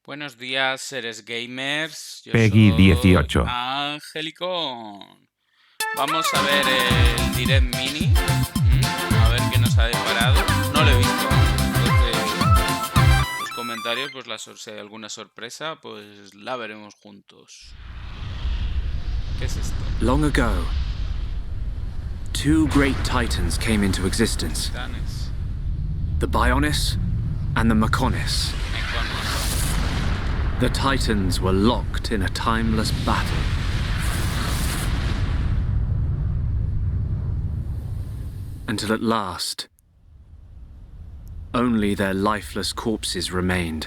Buenos días, Eresgamers. Yo Peggy soy 18. Angélico. Vamos a ver el direct mini. A ver qué nos ha deparado. No lo he visto. Entonces, los comentarios, pues si hay alguna sorpresa, pues la veremos juntos. ¿Qué es esto? Long ago, two great titans came into existence. Titanes. The Bionis and the Mechonis. The Titans were locked in a timeless battle. Until at last, only their lifeless corpses remained.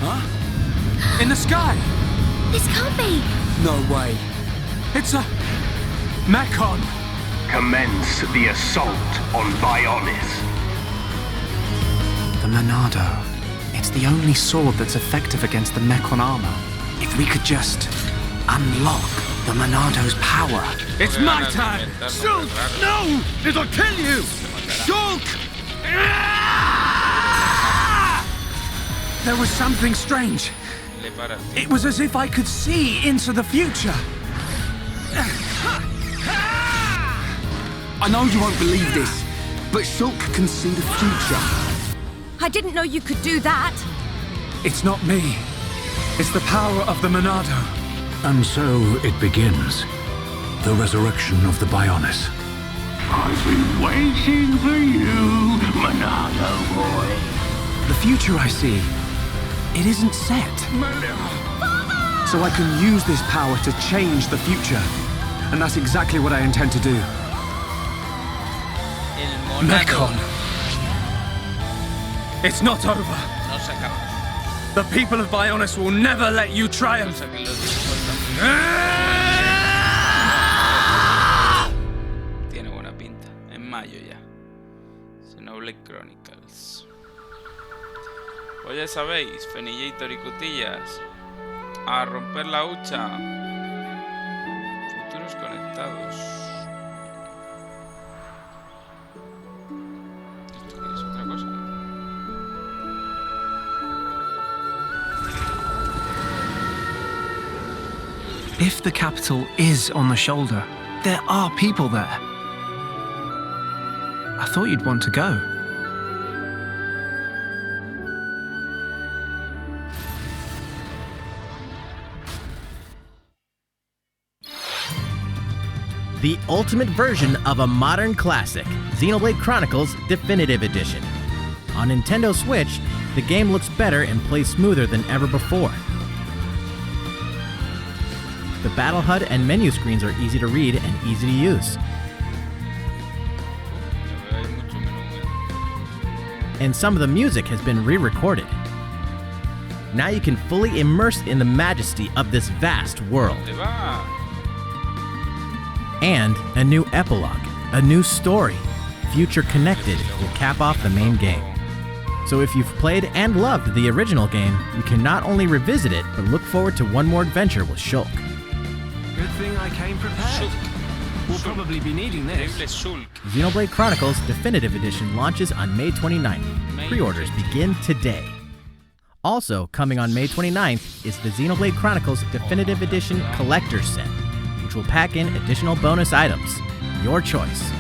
Huh? In the sky! This can't be! No way. It's a Mechon! Commence the assault on Bionis. The Monado. It's the only sword that's effective against the Mechon armor. If we could just unlock the Monado's power. It's my time! Shulk! No! It'll kill you! Shulk! There was something strange. It was as if I could see into the future. I know you won't believe this, but Shulk can see the future. I didn't know you could do that. It's not me. It's the power of the Monado. And so it begins. The resurrection of the Bionis. I've been waiting for you, Monado boy. The future I see, it isn't set. So I can use this power to change the future. And that's exactly what I intend to do. Mechon. It's not over. No se acaba. The people of Bionis will never let you triumph. Tiene buena pinta. En mayo ya. Xenoblade Chronicles. Pues ya sabéis, Fenillator y Cutillas. A romper la hucha. Futuros conectados. ¿Esto qué es? ¿Otra cosa? If the capital is on the shoulder, there are people there. I thought you'd want to go. The ultimate version of a modern classic, Xenoblade Chronicles Definitive Edition. On Nintendo Switch, the game looks better and plays smoother than ever before. The battle HUD and menu screens are easy to read and easy to use. And some of the music has been re-recorded. Now you can fully immerse in the majesty of this vast world. And a new epilogue, a new story, future connected, will cap off the main game. So if you've played and loved the original game, you can not only revisit it, but look forward to one more adventure with Shulk. Good thing I came prepared. We'll probably be needing this. Xenoblade Chronicles Definitive Edition launches on May 29th. Pre-orders begin today. Also, coming on May 29th is the Xenoblade Chronicles Definitive Edition Collector's Set, which will pack in additional bonus items. Your choice.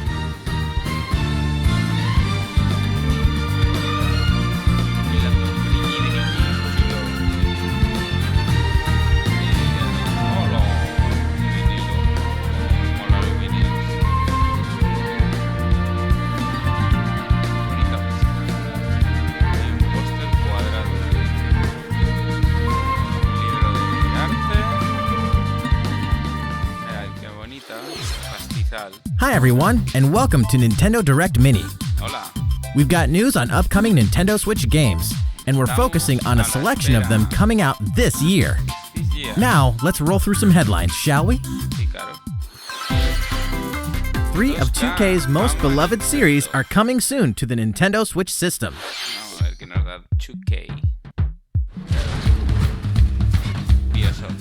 Hi everyone, and welcome to Nintendo Direct Mini. Hola. We've got news on upcoming Nintendo Switch games, and we're focusing on a selection of them coming out this year. Now, let's roll through some headlines, shall we? 3 of 2K's most beloved series are coming soon to the Nintendo Switch system. Vamos a ver qué nos da 2K. Bioshock.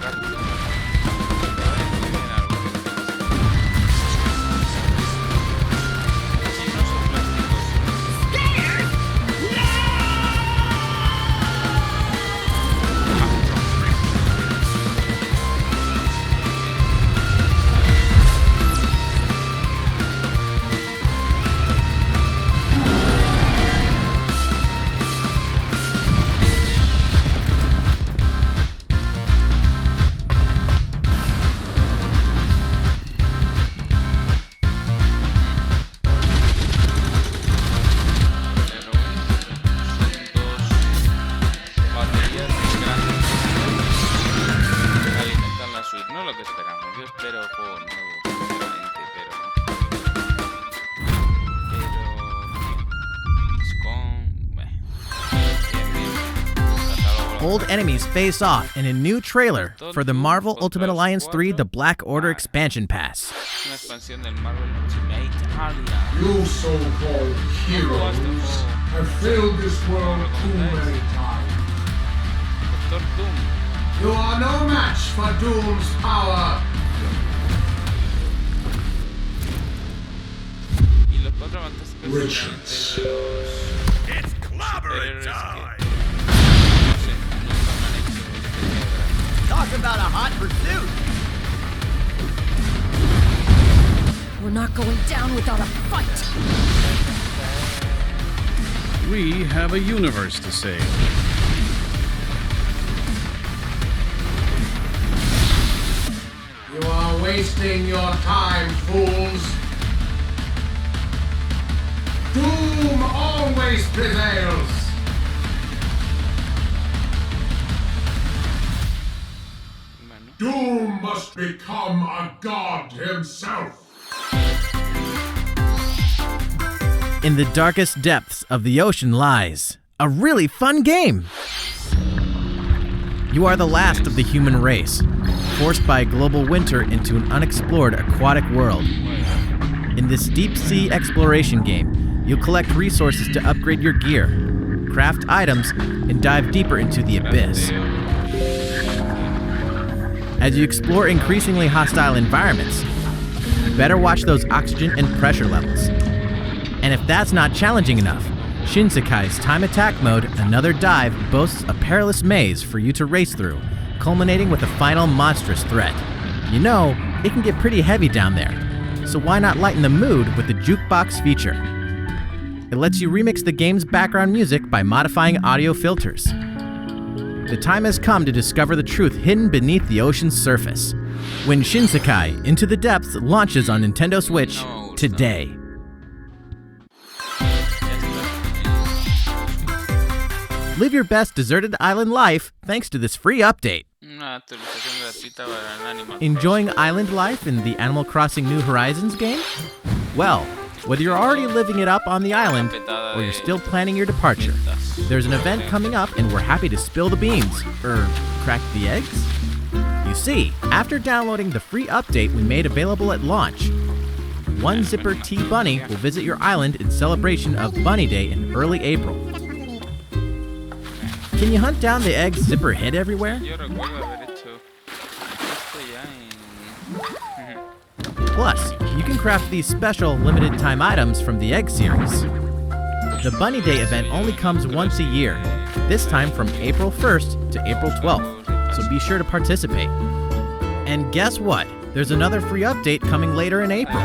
rato. Sí, no son plásticos. No lo que esperamos, yo espero juego nuevo, sinceramente, pero Old enemies face off in a new trailer for the Marvel Ultimate Alliance 3 The Black Order Expansion Pass. Una expansión del Marvel Ultimate Alliance. You so-called heroes have failed this world too many times. Doctor Doom. You are no match for Doom's power. Y los cuatro fantásticos Richards. It's clobbering time. No sé, nunca me han hecho especial. Talk about a hot pursuit. We're not going down without a fight. We have a universe to save. You are wasting your time, fools. Doom always prevails. Bueno, Doom must become a god himself. In the darkest depths of the ocean lies a really fun game. You are the last of the human race, forced by global winter into an unexplored aquatic world. In this deep-sea exploration game, you'll collect resources to upgrade your gear, craft items, and dive deeper into the abyss. As you explore increasingly hostile environments, you better watch those oxygen and pressure levels. And if that's not challenging enough, Shinsekai's Time Attack Mode, Another Dive, boasts a perilous maze for you to race through, culminating with a final monstrous threat. You know, it can get pretty heavy down there, so why not lighten the mood with the Jukebox feature? It lets you remix the game's background music by modifying audio filters. The time has come to discover the truth hidden beneath the ocean's surface, when Shinsekai Into the Depths launches on Nintendo Switch today. Live your best deserted island life thanks to this free update. una actualización gratuita para el Animal Enjoying island life in the Animal Crossing New Horizons game? Well, whether you're already living it up on the island or you're still planning your departure, there's an event coming up and we're happy to spill the beans, crack the eggs? You see, after downloading the free update we made available at launch, one Zipper T Bunny will visit your island in celebration of Bunny Day in early April. Can you hunt down the eggs Zipper hid everywhere? Yo recuerdo haber hecho esto ya en... Plus, you can craft these special limited time items from the Egg series. The Bunny Day event only comes once a year, this time from April 1st to April 12th, so be sure to participate. And guess what? There's another free update coming later in April.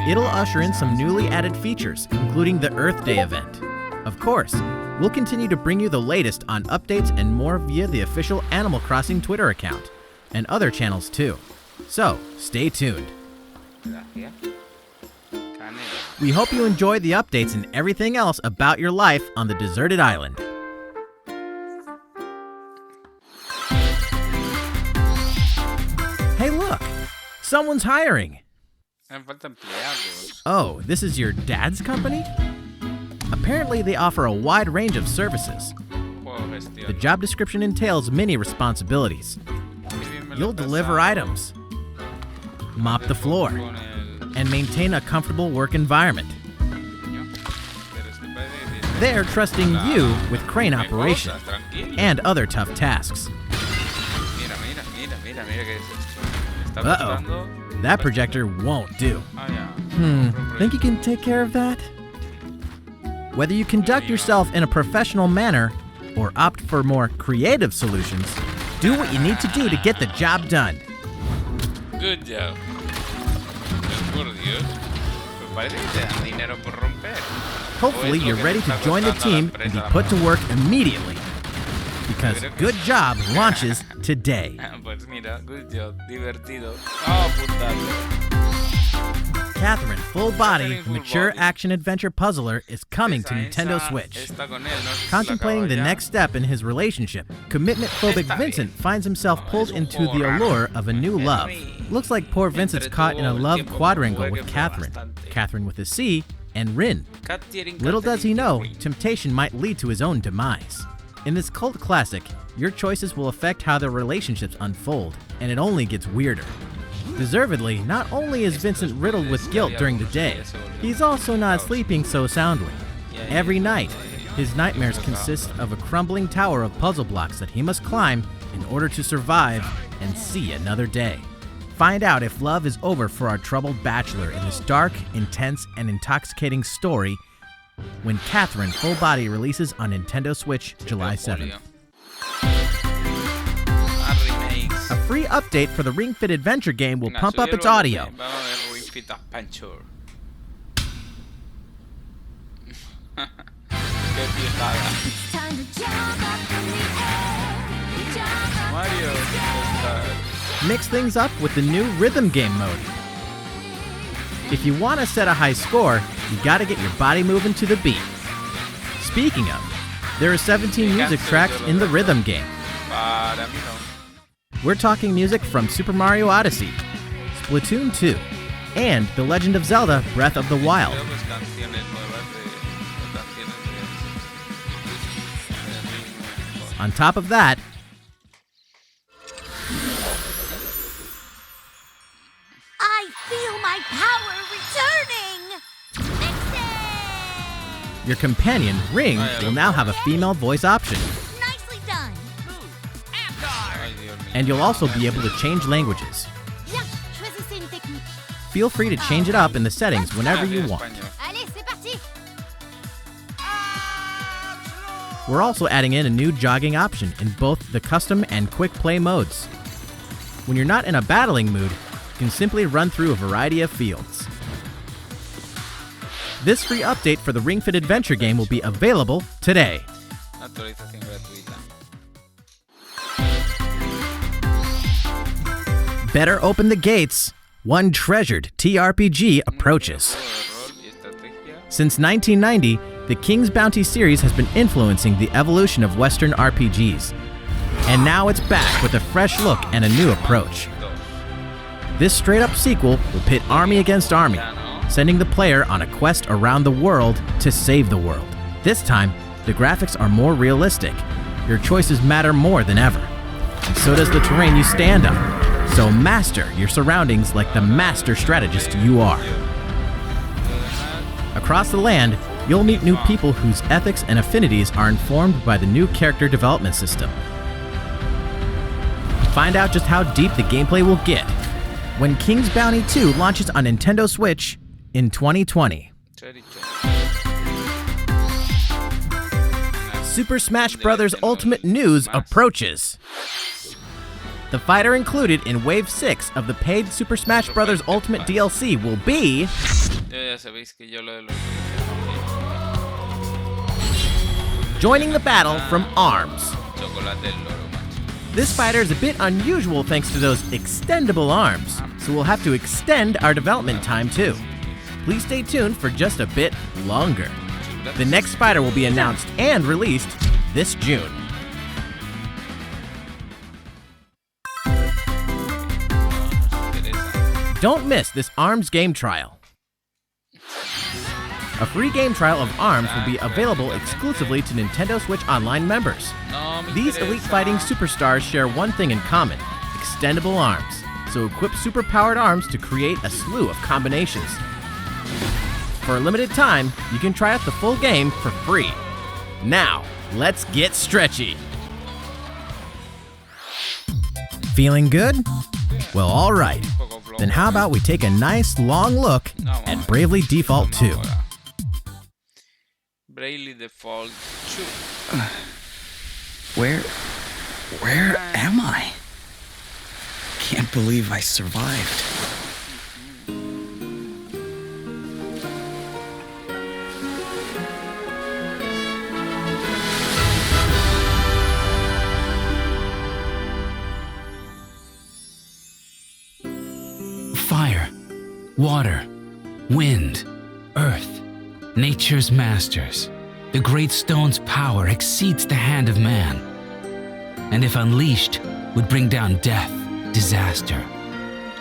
It'll usher in some newly added features, including the Earth Day event. Of course, we'll continue to bring you the latest on updates and more via the official Animal Crossing Twitter account, and other channels too. So, stay tuned. Gracias. Canela. We hope you enjoy the updates and everything else about your life on the deserted island. Hey look! Someone's hiring! Hacen falta empleados. Oh, this is your dad's company? Apparently they offer a wide range of services. Juego gestión. The job description entails many responsibilities. Qué bien me lo You'll he deliver pasado items, mop the floor, con el and maintain a comfortable work environment. niño. Pero es que parece que- They're trusting you with crane Dime operation cosas, tranquilo. and other tough tasks. Mira, mira, mira, Mira, mira qué es esto. Está Uh-oh. buscando... That projector won't do. Ah, ya. Think you can take care of that? Whether you conduct yourself in a professional manner or opt for more creative solutions, do what you need to do to get the job done. Good job. Por Dios. Pues parece que te dan dinero por romper. Hopefully, you're ready to join the team and be put to work immediately. Because Good Job launches today. Pues mira, good job. Divertido. Vamos a apuntarlo. Catherine, full-body, mature action-adventure puzzler is coming to Nintendo Switch. Está con él, no sé si Contemplating lo the acaba ya. next step in his relationship, commitment-phobic Vincent finds himself pulled into the allure of a new love. Looks like poor Vincent's caught in a love quadrangle with Catherine, Catherine with a C, and Rin. Little does he know, temptation might lead to his own demise. In this cult classic, your choices will affect how their relationships unfold, and it only gets weirder. Deservedly, not only is Vincent riddled with guilt during the day, he's also not sleeping so soundly. Every night, his nightmares consist of a crumbling tower of puzzle blocks that he must climb in order to survive and see another day. Find out if love is over for our troubled bachelor in this dark, intense, and intoxicating story when Catherine Full Body releases on Nintendo Switch July 7th. A free update for the Ring Fit Adventure game will pump up its audio. Vamos a ver Ring Fit Adventure. Qué fijada. Mario está... Mix things up with the new rhythm game mode. If you want to set a high score, you gotta get your body moving to the beat. Speaking of, there are 17 music tracks in the rhythm game. Para mí no. We're talking music from Super Mario Odyssey, Splatoon 2, and The Legend of Zelda Breath of the Wild. Luego, pues, canciones nuevas de canciones de On top of that, I feel my power returning! your companion, Ring, will now have a female voice option. Nicely done! Ay, Dios mío. And you'll also be able to change languages. Bien, choisissez une technique. Feel free to change it up in the settings whenever you want. Español. Allez, c'est parti! We're also adding in a new jogging option in both the custom and quick play modes. When you're not in a battling mood, you can simply run through a variety of fields. This free update for the Ring Fit Adventure game will be available today. Actualización gratuita. Better open the gates. One treasured TRPG approaches. Juego de rol y estrategia. Since 1990, the King's Bounty series has been influencing the evolution of Western RPGs. And now it's back with a fresh look and a new approach. This straight-up sequel will pit army against army, sending the player on a quest around the world to save the world. This time, the graphics are more realistic. Your choices matter more than ever. And so does the terrain you stand on. So master your surroundings like the master strategist you are. Across the land, you'll meet new people whose ethics and affinities are informed by the new character development system. Find out just how deep the gameplay will get when King's Bounty 2 launches on Nintendo Switch in 2020. Super Smash Bros. Ultimate news approaches. The fighter included in Wave 6 of the paid Super Smash Bros. Ultimate DLC will be... Ya sabéis que yo lo de los... joining the battle from ARMS. Chocolate del loro, macho. This fighter is a bit unusual thanks to those extendable arms, so we'll have to extend our development time too. Please stay tuned for just a bit longer. The next fighter will be announced and released this June. Don't miss this ARMS game trial. A free game trial of ARMS will be available exclusively to Nintendo Switch Online members. These elite fighting superstars share one thing in common: extendable arms. So equip super-powered arms to create a slew of combinations. For a limited time, you can try out the full game for free. Now, let's get stretchy. Feeling good? Well, all right. Then how about we take a nice long look at Bravely Default 2. Bravely Default 2. Where am I? Can't believe I survived. Fire, water, wind, earth, nature's masters. The great stone's power exceeds the hand of man, and if unleashed, would bring down death, disaster,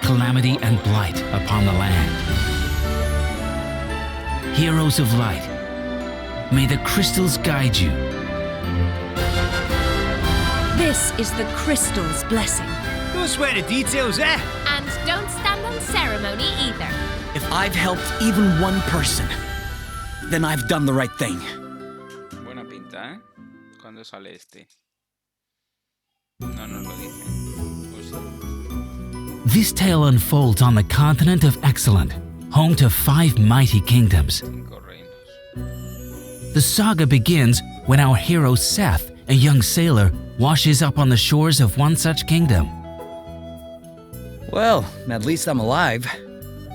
calamity, and blight upon the land. Heroes of light, may the crystals guide you. This is the crystal's blessing. Don't sweat the details, eh? And don't stand on ceremony either. If I've helped even one person, then I've done the right thing. Buena pinta, ¿eh? ¿Cuándo sale este? No nos lo dice. Pues sí. This tale unfolds on the continent of Excellent, home to 5 mighty kingdoms. 5 reinos. The saga begins when our hero Seth, a young sailor, washes up on the shores of one such kingdom. Well, at least I'm alive.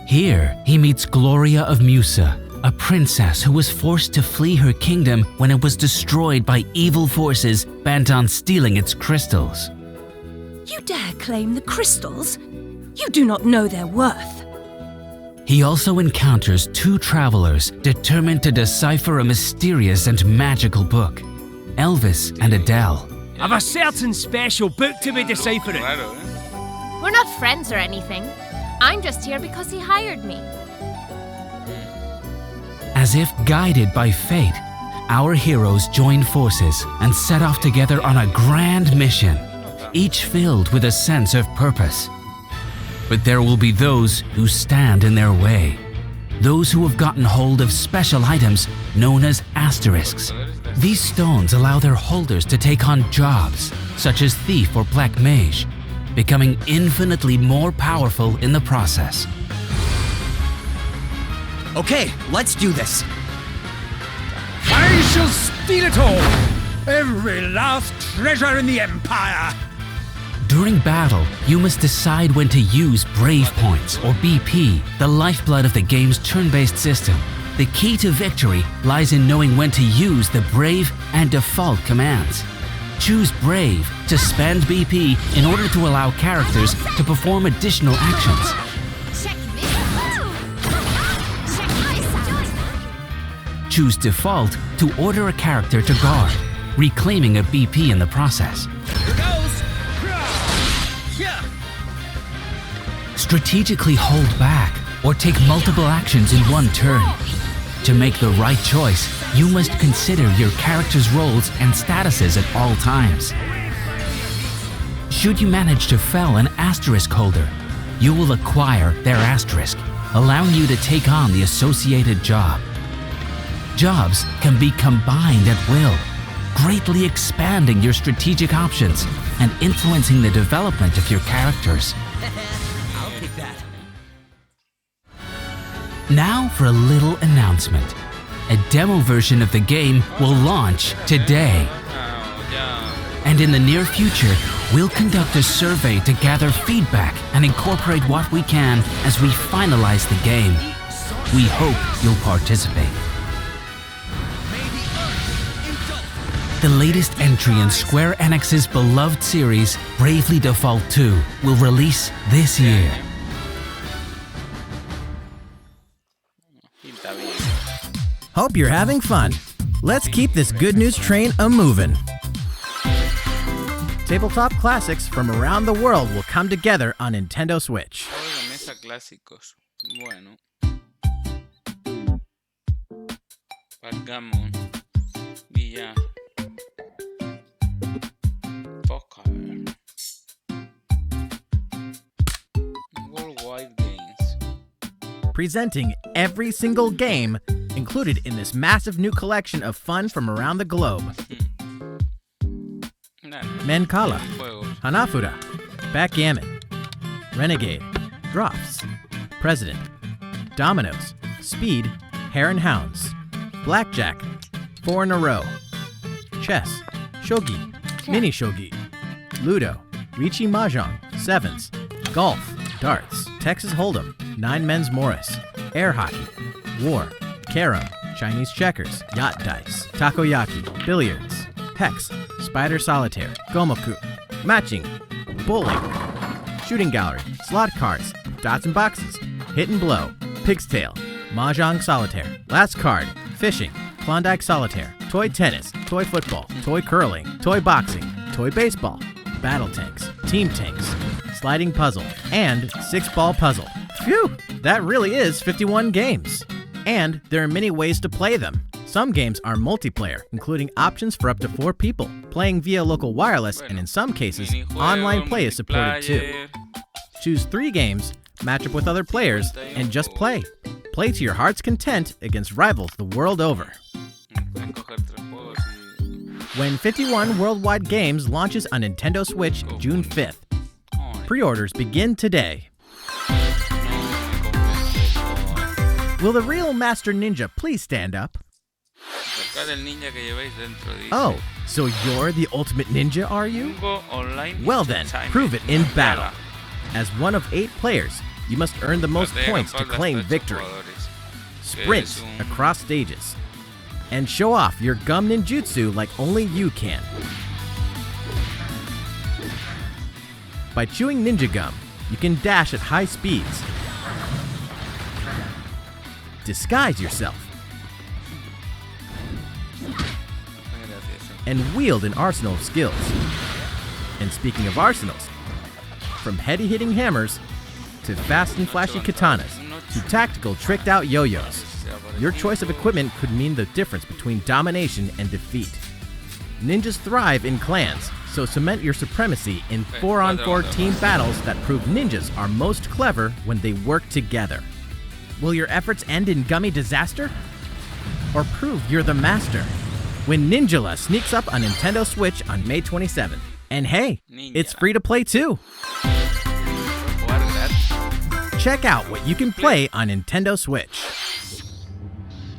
Here, he meets Gloria of Musa, a princess who was forced to flee her kingdom when it was destroyed by evil forces bent on stealing its crystals. You dare claim the crystals? You do not know their worth. He also encounters 2 travelers determined to decipher a mysterious and magical book, Elvis and Adele. I've a certain special book to be deciphering. Claro, ¿eh? We're not friends or anything. I'm just here because he hired me. As if guided by fate, our heroes join forces and set off together on a grand mission, each filled with a sense of purpose. But there will be those who stand in their way, those who have gotten hold of special items known as asterisks. These stones allow their holders to take on jobs, such as thief or black mage, becoming infinitely more powerful in the process. Okay, let's do this. I shall steal it all! Every last treasure in the Empire! During battle, you must decide when to use Brave Points, or BP, the lifeblood of the game's turn-based system. The key to victory lies in knowing when to use the Brave and Default commands. Choose Brave to spend BP in order to allow characters to perform additional actions. Choose Default to order a character to guard, reclaiming a BP in the process. Strategically hold back or take multiple actions in one turn. To make the right choice, you must consider your character's roles and statuses at all times. Should you manage to fell an asterisk holder, you will acquire their asterisk, allowing you to take on the associated job. Jobs can be combined at will, greatly expanding your strategic options and influencing the development of your characters. I'll take that. Now for a little announcement. A demo version of the game will launch today. And in the near future, we'll conduct a survey to gather feedback and incorporate what we can as we finalize the game. We hope you'll participate. The latest entry in Square Enix's beloved series, Bravely Default 2, will release this year. Hope you're having fun. Let's keep this good news train a-movin'. Tabletop classics from around the world will come together on Nintendo Switch. Juegos de mesa clásicos. Bueno. Backgammon. Billar. Poker. Worldwide games. Presenting every single game included in this massive new collection of fun from around the globe. Menkala, Juegos. Hanafura, Backgammon, Renegade, Drafts, President, Dominoes, Speed, Hare and Hounds, Blackjack, 4 in a row, Chess, Shogi, Mini Shogi, Ludo, Riichi Mahjong, Sevens, Golf, Darts, Texas Hold'em, 9 Men's Morris, Air Hockey, War, Carom, Chinese Checkers, Yacht Dice, Takoyaki, Billiards, Hex, Spider Solitaire, Gomoku, Matching, Bowling, Shooting Gallery, Slot Cards, Dots and Boxes, Hit and Blow, Pig's Tail, Mahjong Solitaire, Last Card, Fishing, Klondike Solitaire, Toy Tennis, Toy Football, Toy Curling, Toy Boxing, Toy Baseball, Battle Tanks, Team Tanks, Sliding Puzzle, and 6-Ball Puzzle. Phew! That really is 51 games. And there are many ways to play them. Some games are multiplayer, including options for up to 4 people, playing via local wireless, and in some cases, online play is supported too. Choose 3 games, match up with other players, and just play. Play to your heart's content against rivals the world over. When 51 Worldwide Games launches on Nintendo Switch June 5th. Pre-orders begin today. Will the real Master Ninja please stand up? Oh, so you're the ultimate ninja, are you? Well then, prove it in battle. As one of 8 players, you must earn the most points to claim victory. Sprint across stages. And show off your gum ninjutsu like only you can. By chewing ninja gum, you can dash at high speeds, disguise yourself, and wield an arsenal of skills. And speaking of arsenals, from heady-hitting hammers to fast and flashy katanas to tactical tricked-out yo-yos, your choice of equipment could mean the difference between domination and defeat. Ninjas thrive in clans, so cement your supremacy in 4-on-4 team battles that prove ninjas are most clever when they work together. Will your efforts end in gummy disaster? Or prove you're the master? When Ninjala sneaks up on Nintendo Switch on May 27th. And hey, it's free to play too! Check out what you can play on Nintendo Switch.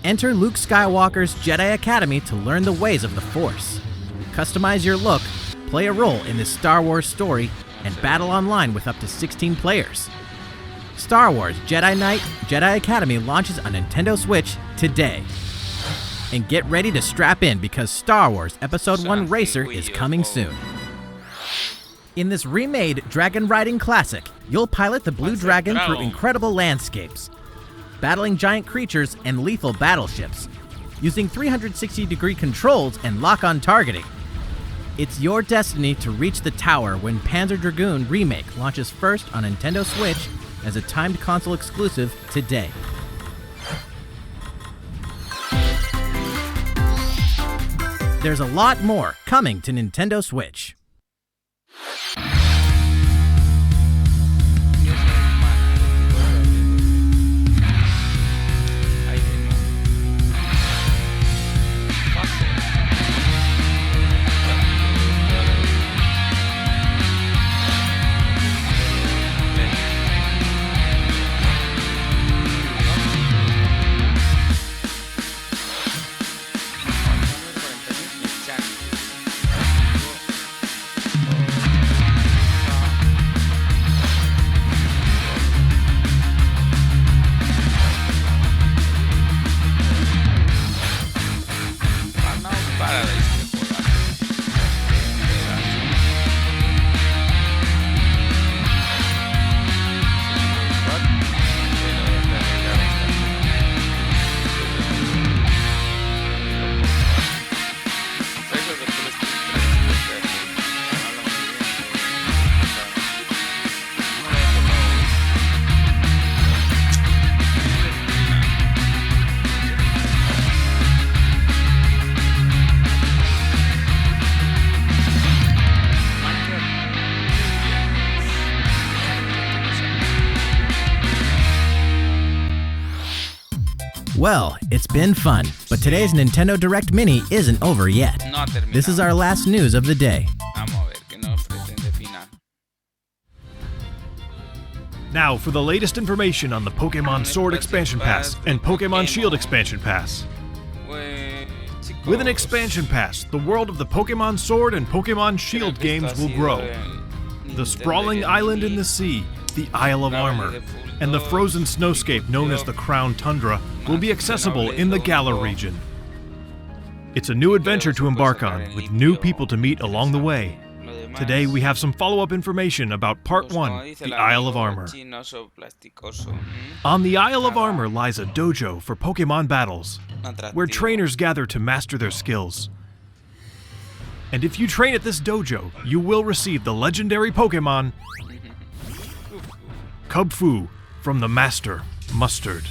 Enter Luke Skywalker's Jedi Academy to learn the ways of the Force. Customize your look, play a role in this Star Wars story, and battle online with up to 16 players. Star Wars Jedi Knight Jedi Academy launches on Nintendo Switch today. And get ready to strap in because Star Wars Episode 1 Racer is coming soon. In this remade dragon riding classic, you'll pilot the Blue Dragon through incredible landscapes, battling giant creatures and lethal battleships, using 360-degree controls and lock-on targeting. It's your destiny to reach the tower when Panzer Dragoon Remake launches first on Nintendo Switch as a timed console exclusive today. There's a lot more coming to Nintendo Switch. Well, it's been fun, but today's Nintendo Direct Mini isn't over yet. This is our last news of the day. Now for the latest information on the Pokemon Sword Expansion Pass and Pokemon Shield Expansion Pass. With an Expansion Pass, the world of the Pokemon Sword and Pokemon Shield games will grow. The sprawling island in the sea, the Isle of Armor, and the frozen snowscape known as the Crown Tundra will be accessible in the Galar region. It's a new adventure to embark on, with new people to meet along the way. Today we have some follow-up information about Part 1, the Isle of Armor. On the Isle of Armor lies a dojo for Pokemon battles, where trainers gather to master their skills. And if you train at this dojo, you will receive the legendary Pokemon Kubfu from the Master, Mustard.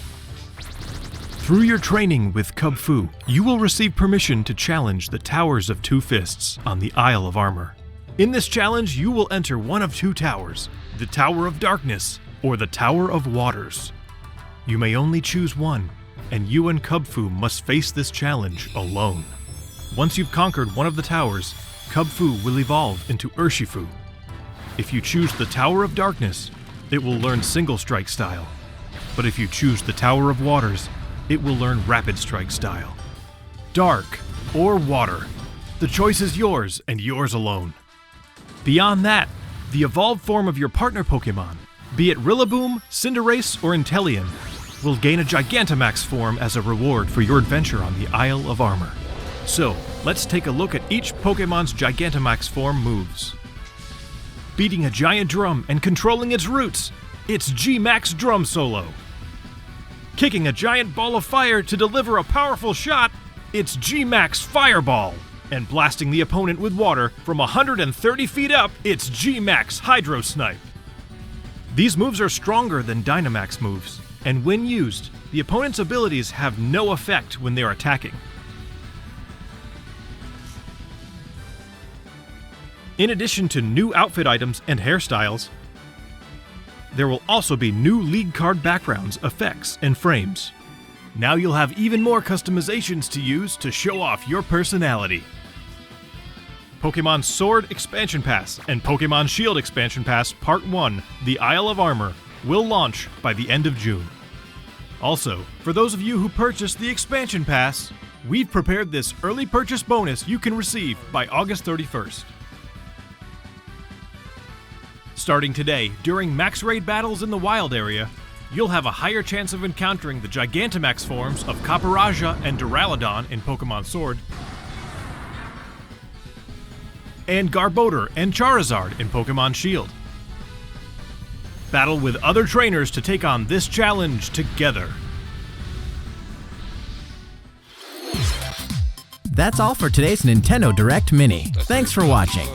Through your training with Kubfu, you will receive permission to challenge the Towers of Two Fists on the Isle of Armor. In this challenge, you will enter one of two towers, the Tower of Darkness or the Tower of Waters. You may only choose one, and you and Kubfu must face this challenge alone. Once you've conquered one of the towers, Kubfu will evolve into Urshifu. If you choose the Tower of Darkness, it will learn Single Strike style. But if you choose the Tower of Waters, it will learn Rapid Strike style. Dark or Water, the choice is yours and yours alone. Beyond that, the evolved form of your partner Pokemon, be it Rillaboom, Cinderace, or Inteleon, will gain a Gigantamax form as a reward for your adventure on the Isle of Armor. So, let's take a look at each Pokemon's Gigantamax form moves. Beating a giant drum and controlling its roots, it's G-Max Drum Solo. Kicking a giant ball of fire to deliver a powerful shot, it's G-Max Fireball. And blasting the opponent with water from 130 feet up, it's G-Max Hydro Snipe. These moves are stronger than Dynamax moves, and when used, the opponent's abilities have no effect when they're attacking. In addition to new outfit items and hairstyles, there will also be new league card backgrounds, effects, and frames. Now you'll have even more customizations to use to show off your personality. Pokemon Sword Expansion Pass and Pokemon Shield Expansion Pass Part 1, the Isle of Armor, will launch by the end of June. Also, for those of you who purchased the Expansion Pass, we've prepared this early purchase bonus you can receive by August 31st. Starting today, during Max Raid battles in the Wild area, you'll have a higher chance of encountering the Gigantamax forms of Caparaja and Duraludon in Pokemon Sword, and Garbodor and Charizard in Pokemon Shield. Battle with other trainers to take on this challenge together. That's all for today's Nintendo Direct Mini. Thanks for watching.